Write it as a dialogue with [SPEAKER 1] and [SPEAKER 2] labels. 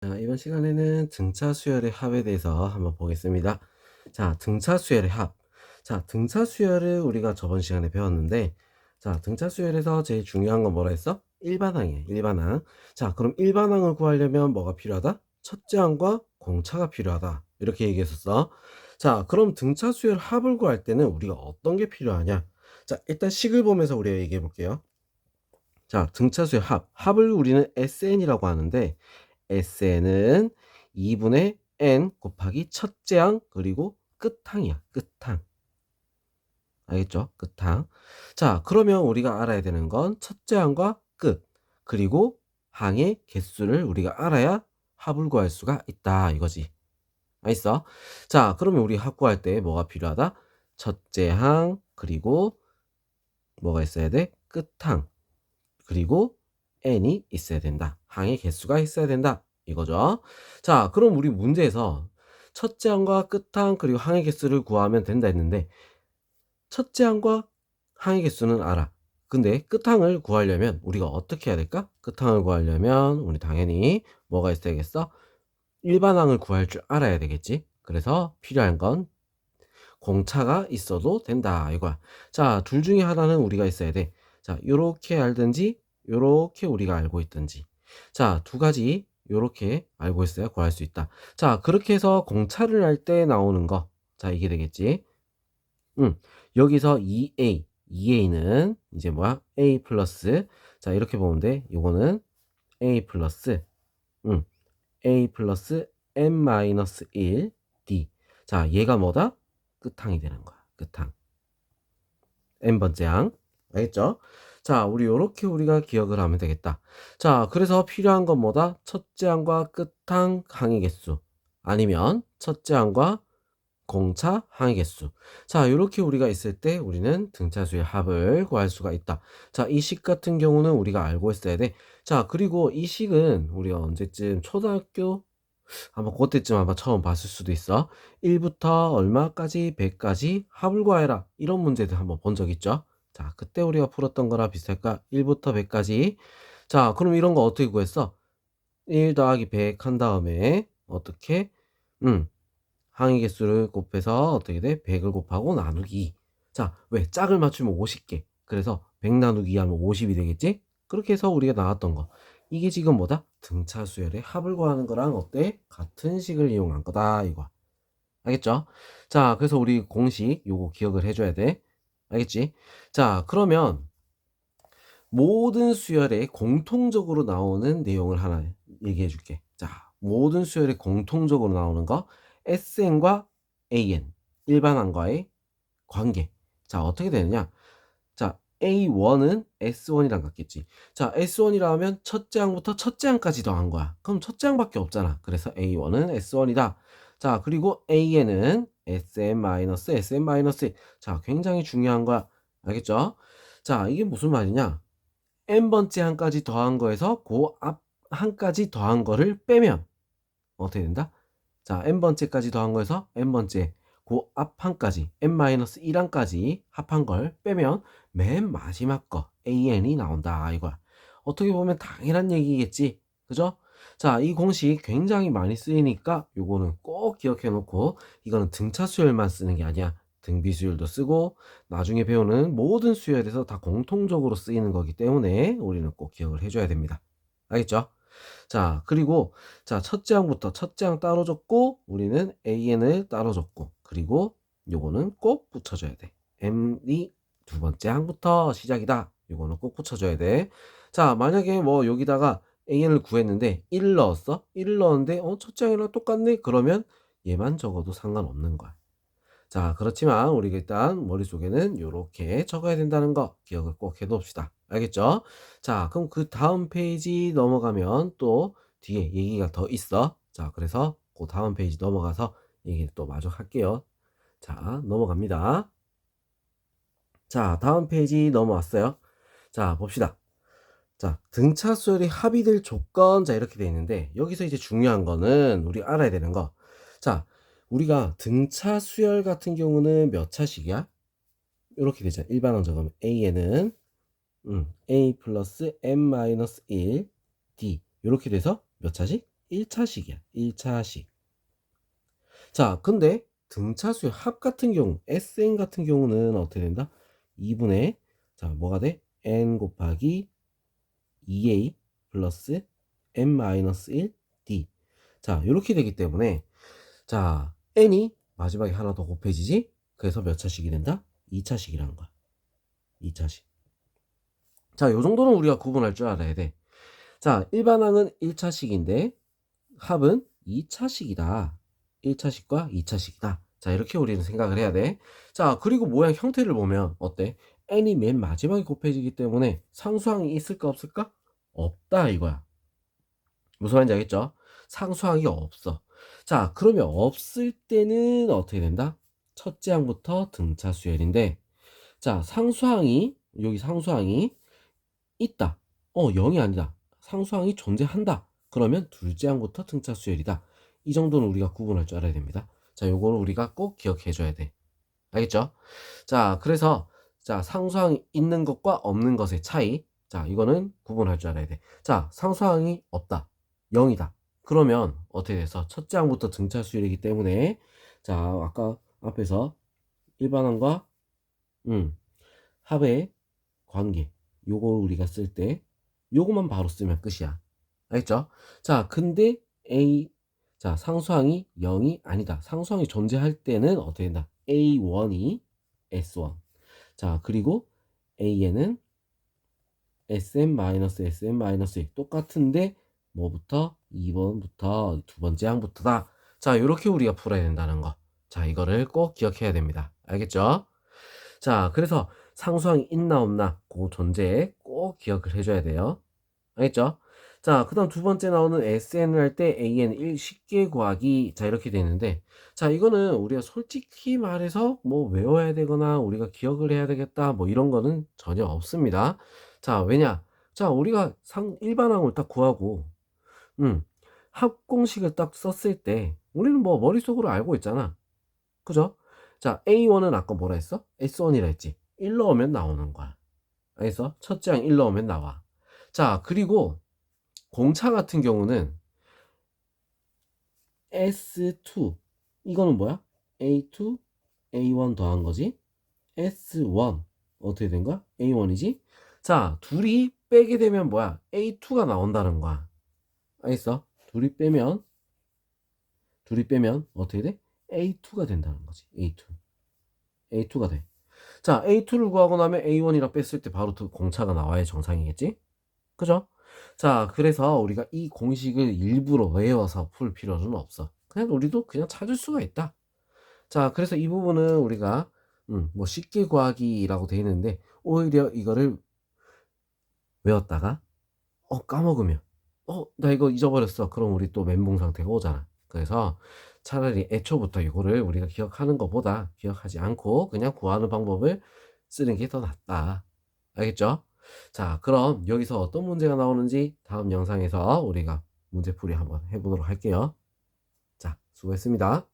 [SPEAKER 1] 자, 이번 시간에는 등차 수열의 합에 대해서 한번 보겠습니다. 자, 등차 수열의 합. 자, 등차 수열을 우리가 저번 시간에 배웠는데, 자, 등차 수열에서 제일 중요한 건 뭐라 했어? 일반항이에요, 일반항. 자, 그럼 일반항을 구하려면 뭐가 필요하다? 첫째 항과 공차가 필요하다. 이렇게 얘기했었어. 자, 그럼 등차 수열 합을 구할 때는 우리가 어떤 게 필요하냐? 자, 일단 식을 보면서 우리가 얘기해 볼게요. 자, 등차 수열 합. 합을 우리는 SN이라고 하는데, SN은 2분의 N 곱하기 첫째 항 그리고 끝항이야. 끝항. 알겠죠? 끝항. 자, 그러면 우리가 알아야 되는 건 첫째 항과 끝 그리고 항의 개수를 우리가 알아야 합을 구할 수가 있다 이거지. 알겠어? 자, 그러면 우리 합 구할 때 뭐가 필요하다? 첫째 항 그리고 뭐가 있어야 돼? 끝항 그리고 n이 있어야 된다. 항의 개수가 있어야 된다. 이거죠. 자, 그럼 우리 문제에서 첫째 항과 끝항 그리고 항의 개수를 구하면 된다 했는데 첫째 항과 항의 개수는 알아. 근데 끝항을 구하려면 우리가 어떻게 해야 될까? 끝항을 구하려면 우리 당연히 뭐가 있어야겠어? 일반항을 구할 줄 알아야 되겠지. 그래서 필요한 건 공차가 있어도 된다 이거야. 자, 둘 중에 하나는 우리가 있어야 돼. 자, 요렇게 알든지 요렇게 우리가 알고 있든지. 자, 두 가지 요렇게 알고 있어야 구할 수 있다. 자, 그렇게 해서 공차를 할 때 나오는 거. 자, 이게 되겠지. 여기서 2a는 이제 뭐야? a 플러스. 자, 이렇게 보면 돼. 요거는 a 플러스 음, a 플러스 n 마이너스 1 d. 자, 얘가 뭐다? 끝항이 되는 거야. 끝항. n번째 항. 알겠죠? 자, 우리 요렇게 우리가 기억을 하면 되겠다. 자, 그래서 필요한 건 뭐다? 첫째 항과 끝항 항의 개수. 아니면 첫째 항과 공차 항의 개수. 자, 요렇게 우리가 있을 때 우리는 등차수의 합을 구할 수가 있다. 자, 이 식 같은 경우는 우리가 알고 있어야 돼. 자, 그리고 이 식은 우리가 언제쯤 초등학교 아마 그때쯤 아마 처음 봤을 수도 있어. 1부터 얼마까지 100까지 합을 구하여라. 이런 문제들 한번 본 적 있죠? 자, 그때 우리가 풀었던 거랑 비슷할까? 1부터 100까지. 자, 그럼 이런 거 어떻게 구했어? 1 더하기 100 한 다음에 어떻게? 항의 개수를 곱해서 어떻게 돼? 100을 곱하고 나누기. 자, 왜? 짝을 맞추면 50개. 그래서 100 나누기 하면 50이 되겠지? 그렇게 해서 우리가 나왔던 거. 이게 지금 뭐다? 등차 수열의 합을 구하는 거랑 어때? 같은 식을 이용한 거다. 이거. 알겠죠? 자, 그래서 우리 공식 요거 기억을 해줘야 돼. 알겠지? 자, 그러면 모든 수열에 공통적으로 나오는 내용을 하나 얘기해 줄게. 자, 모든 수열에 공통적으로 나오는 거 SN과 AN 일반항과의 관계. 자, 어떻게 되느냐? 자, A1은 S1이랑 같겠지. 자, S1이라 하면 첫째 항부터 첫째 항까지 더한 거야. 그럼 첫째 항밖에 없잖아. 그래서 A1은 S1이다. 자, 그리고 AN은 SM-SM-1. 자, 굉장히 중요한 거야. 알겠죠? 자, 이게 무슨 말이냐? n번째 항까지 더한 거에서 그 앞 항까지 더한 거를 빼면 어떻게 된다? 자, n번째까지 더한 거에서 n번째 그 앞 항까지 n-1 항까지 합한 걸 빼면 맨 마지막 거 an이 나온다 이거야. 어떻게 보면 당연한 얘기겠지. 그죠? 자, 이 공식 굉장히 많이 쓰이니까 요거는 꼭 기억해 놓고 이거는 등차 수열만 쓰는 게 아니야. 등비 수열도 쓰고 나중에 배우는 모든 수열에서 다 공통적으로 쓰이는 거기 때문에 우리는 꼭 기억을 해줘야 됩니다. 알겠죠? 자, 그리고 자, 첫째 항부터 첫째 항 따로 적고 우리는 AN을 따로 적고 그리고 요거는 꼭 붙여줘야 돼. M이 두 번째 항부터 시작이다. 요거는 꼭 붙여줘야 돼. 자, 만약에 뭐 여기다가 AN을 구했는데 1을 넣었어? 1을 넣었는데 첫째 항이랑 똑같네? 그러면 얘만 적어도 상관없는 거야. 자, 그렇지만 우리가 일단 머릿속에는 요렇게 적어야 된다는 거 기억을 꼭 해둡시다. 알겠죠? 자, 그럼 그 다음 페이지 넘어가면 또 뒤에 얘기가 더 있어. 자, 그래서 그 다음 페이지 넘어가서 얘기를 또 마저 할게요. 자, 넘어갑니다. 자, 다음 페이지 넘어왔어요. 자, 봅시다. 자, 등차 수열이 합의될 조건, 자, 이렇게 돼 있는데, 여기서 이제 중요한 거는 우리 알아야 되는 거. 자, 우리가 등차 수열 같은 경우는 몇 차식이야? 이렇게 되죠. 일반항 적으면 A에는 A 플러스 M 마이너스 1 D 이렇게 돼서 몇 차식? 1차식이야. 1차식. 자, 근데 등차수의 합 같은 경우, Sn 같은 경우는 어떻게 된다? 2분의, 자, 뭐가 돼? n 곱하기 2a 플러스 n-1 d. 자, 이렇게 되기 때문에, 자, n이 마지막에 하나 더 곱해지지? 그래서 몇 차식이 된다? 2차식이라는 거야. 2차식. 자, 요 정도는 우리가 구분할 줄 알아야 돼. 자, 일반항은 1차식인데 합은 2차식이다. 1차식과 2차식이다. 자, 이렇게 우리는 생각을 해야 돼. 자, 그리고 모양 형태를 보면 어때? n이 맨 마지막에 곱해지기 때문에 상수항이 있을까 없을까? 없다 이거야. 무슨 말인지 알겠죠? 상수항이 없어. 자, 그러면 없을 때는 어떻게 된다? 첫째 항부터 등차 수열인데, 자, 상수항이 여기 상수항이 있다. 0이 아니다. 상수항이 존재한다. 그러면 둘째 항부터 등차 수열이다. 이 정도는 우리가 구분할 줄 알아야 됩니다. 자, 요거는 우리가 꼭 기억해 줘야 돼. 알겠죠? 자, 그래서 자, 상수항이 있는 것과 없는 것의 차이. 자, 이거는 구분할 줄 알아야 돼. 자, 상수항이 없다. 0이다. 그러면 어떻게 돼서 첫째 항부터 등차 수열이기 때문에 자, 아까 앞에서 일반항과 합의 관계 요거 우리가 쓸 때 요거만 바로 쓰면 끝이야. 알겠죠? 자, 근데 자, 상수항이 0이 아니다. 상수항이 존재할 때는 어떻게 된다? A1이 S1. 자, 그리고 AN은 SM-SM-1 똑같은데 뭐부터? 2번부터 두 번째 항부터다. 자, 이렇게 우리가 풀어야 된다는 거. 자, 이거를 꼭 기억해야 됩니다. 알겠죠? 자, 그래서 상수항이 있나 없나 그 존재 꼭 기억을 해줘야 돼요. 알겠죠? 자, 그 다음 두 번째 나오는 SN을 할 때 AN 쉽게 구하기. 자, 이렇게 되는데, 자, 이거는 우리가 솔직히 말해서 뭐 외워야 되거나 우리가 기억을 해야 되겠다 뭐 이런 거는 전혀 없습니다. 자, 왜냐? 자, 우리가 일반항을 딱 구하고, 합공식을 딱 썼을 때 우리는 뭐 머릿속으로 알고 있잖아. 그죠? 자, A1은 아까 뭐라 했어? S1이라 했지. 1 넣으면 나오는 거야. 알겠어? 첫째 항 1 넣으면 나와. 자, 그리고 공차 같은 경우는 S2 이거는 뭐야? A2 A1 더한 거지. S1 어떻게 된 거야? A1이지. 자, 둘이 빼게 되면 뭐야? A2가 나온다는 거야. 알겠어? 둘이 빼면 어떻게 돼? A2가 된다는 거지. A2가 돼. 자, A2를 구하고 나면 A1이랑 뺐을 때 바로 공차가 나와야 정상이겠지? 그죠? 자, 그래서 우리가 이 공식을 일부러 외워서 풀 필요는 없어. 그냥 우리도 그냥 찾을 수가 있다. 자, 그래서 이 부분은 우리가 뭐 쉽게 구하기라고 돼 있는데 오히려 이거를 외웠다가 까먹으면 나 이거 잊어버렸어. 그럼 우리 또 멘붕 상태가 오잖아. 그래서 차라리 애초부터 이거를 우리가 기억하는 것보다 기억하지 않고 그냥 구하는 방법을 쓰는 게 더 낫다. 알겠죠? 자, 그럼 여기서 어떤 문제가 나오는지 다음 영상에서 우리가 문제풀이 한번 해보도록 할게요. 자, 수고했습니다.